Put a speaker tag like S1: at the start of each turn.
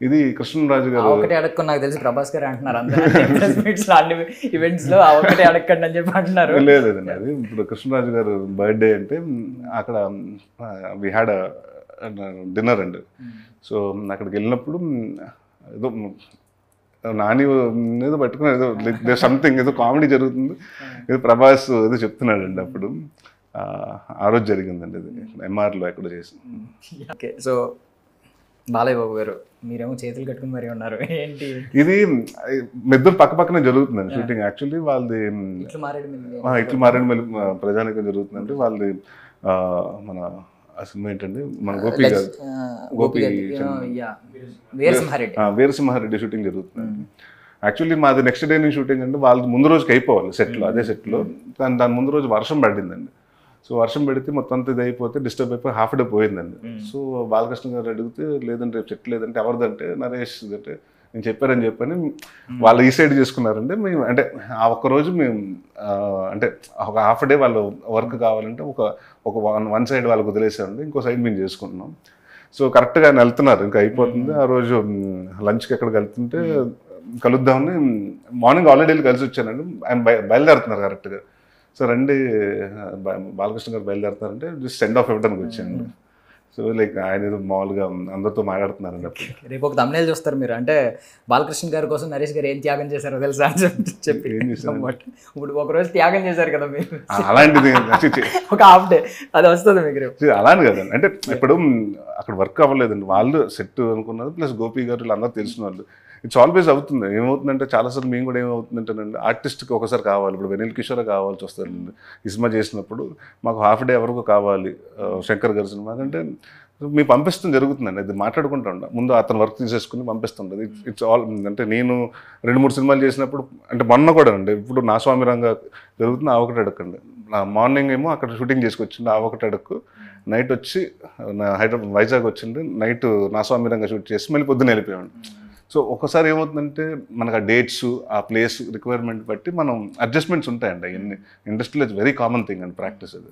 S1: ఇది కృష్ణరాజు గారు
S2: ఒకటే అడగకుండా నాకు తెలిసి ప్రభాస్ గారు అంటున్నారు అందరూ అన్ని ఈవెంట్స్ లో ఒకటే అడగండి అని చెప్పి అంటున్నారు.
S1: లేదండి, అది ఇప్పుడు కృష్ణరాజు గారు బర్త్డే అంటే అక్కడ వి హ్యాడ్ డిన్నర్ అండి. సో అక్కడికి వెళ్ళినప్పుడు ఏదో నాని ఏదో పట్టుకుని ఏదో సంథింగ్ ఏదో కామెడీ జరుగుతుంది, ఏదో ప్రభాస్ ఏదో చెప్తున్నాడండి. అప్పుడు ఆ రోజు జరిగిందండి ఇది, ఎంఆర్లో ఎక్కడో చేసి.
S2: ఓకే, సో బాలయ్య బాబు గారు మీరేమో చేతులు కట్టుకుని మరి ఉన్నారు ఏంటి?
S1: ఇది ఇద్దరు పక్క పక్కనే జరుగుతుందండి షూటింగ్. యాక్చువల్లీ వాళ్ళది ఇట్లు మారేడుమిల్లి ప్రజానికం జరుగుతుందండి. వాళ్ళది మన ఆ సినిమా ఏంటండి, మన వీరసింహారెడ్డి షూటింగ్ జరుగుతుంది. యాక్చువల్లీ మాది నెక్స్ట్ డే నుంచి షూటింగ్ అండి. వాళ్ళది ముందు రోజుకి అయిపోవాలి సెట్లో, అదే సెట్లో. కానీ దాని ముందు రోజు వర్షం పడిందండి. సో వర్షం పెడితే మొత్తం అంతా ఇది అయిపోతే డిస్టర్బ్ అయిపోయి హాఫ్ డే పోయిందండి. సో బాలకృష్ణ గారు అడిగితే లేదంటే రేపు సెట్ లేదంటే ఎవరిదంటే నరేష్ అంటే నేను చెప్పని వాళ్ళు ఈ సైడ్ చేసుకున్నారంటే మేము అంటే ఆ ఒక్కరోజు మేము అంటే ఒక హాఫ్ డే వాళ్ళు వర్క్ కావాలంటే ఒక వన్ సైడ్ వాళ్ళకి వదిలేసారండి, ఇంకో సైడ్ మేము చేసుకుంటున్నాం. సో కరెక్ట్గా ఆయన వెళ్తున్నారు, ఇంకా అయిపోతుంది. ఆ రోజు లంచ్కి ఎక్కడికి వెళ్తుంటే కలుద్దామని మార్నింగ్ ఆల్రెడీ వెళ్ళి కలిసి వచ్చానండి. ఆయన బయలుదేరుతున్నారు కరెక్ట్గా. సో రండి బాలకృష్ణ గారు బయలుదేరుతారంటే జస్ట్ సెండ్ ఆఫ్ ఇవ్వడానికి వచ్చాను. సో లైక్ ఆయన ఏదో మామూలుగా అందరితో మాట్లాడుతున్నారండి. అప్పుడు
S2: రేపు ఒక తమ్ముళ్ళు చూస్తారు మీరు, అంటే బాలకృష్ణ గారి కోసం నరేష్ గారు ఏం త్యాగం చేశారో తెలుసా అని చెప్పి
S1: ఏం చేశారు
S2: ఇప్పుడు ఒక రోజు త్యాగం చేశారు కదా మీరు,
S1: అలాంటిది
S2: ఒక హాఫ్ డే అది వస్తుంది మీకు రేపు.
S1: అలానే కదండి, అంటే ఇప్పుడు అక్కడ వర్క్ అవ్వలేదండి, వాళ్ళు సెట్ అనుకున్నారు. ప్లస్ గోపి గారు వీళ్ళందరూ తెలిసిన వాళ్ళు. ఇట్స్ ఆల్వేస్ అవుతుంది. ఏమవుతుందంటే చాలాసార్లు మేము కూడా ఏమవుతుందంటేనండి, ఆర్టిస్ట్కి ఒకసారి కావాలి. ఇప్పుడు వెనిల్ కిషోర్ కావాల్సి వస్తుందండి ఈ సినిమా చేసినప్పుడు. మాకు హాఫ్ డే ఎవరికో కావాలి శంకర్ గారి సినిమా అంటే మేము పంపిస్తాం జరుగుతుందండి. అది మాట్లాడుకుంటూ ఉంటాం ముందు, అతను వర్క్ తీసేసుకుని పంపిస్తుంటుంది. ఇట్స్ ఆల్ అంటే నేను 2-3 సినిమాలు చేసినప్పుడు అంటే మొన్న కూడా అండి, ఇప్పుడు నా స్వామి రంగా జరుగుతుంది. ఆ ఒకటి అడగండి, నా మార్నింగ్ ఏమో అక్కడ షూటింగ్ చేసుకొచ్చింది. ఆ ఒకటి అడక్కు నైట్ వచ్చి హైదరాబాద్ వైజాగ్ వచ్చింది. నైట్ నా స్వామి రంగా షూట్ చేసి మళ్ళీ పొద్దున్న వెళ్ళిపోయామండి. సో ఒకసారి ఏమవుతుందంటే మనకు ఆ డేట్స్, ఆ ప్లేస్ రిక్వైర్మెంట్ బట్టి మనం అడ్జస్ట్మెంట్స్ ఉంటాయండి. అవన్నీ ఇండస్ట్రీలో it's very common thing and practice అది.